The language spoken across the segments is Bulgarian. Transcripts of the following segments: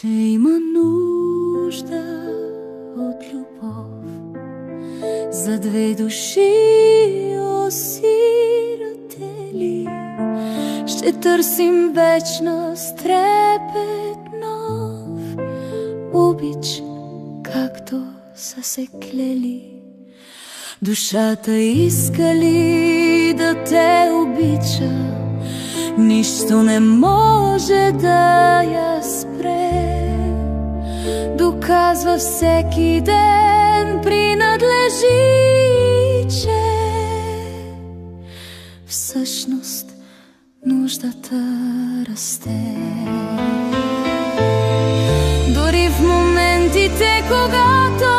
че има нужда от любов за две души осиротели. Ще търсим вечност, трепет нов, обич, както са се клели. Душата иска ли да те обича, нищо не може да я спре. Доказва всеки ден, принадлежи, че всъщност нуждата расте. Дори в моментите, когато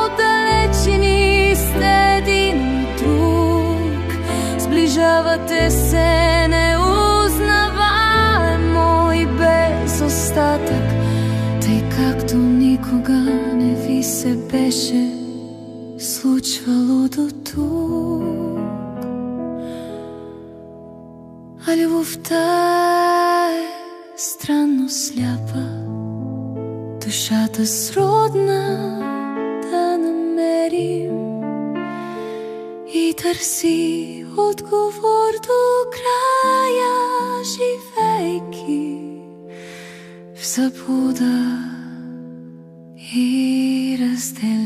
отдалечени сте един от друг, сближавате се неузнаваемо и без остатък, тъй както никога не ви се беше случвало до тук. А любовта е странно сляпа, душата сродна да намерим и търси отговор до края, живейки в заблуда и разделение.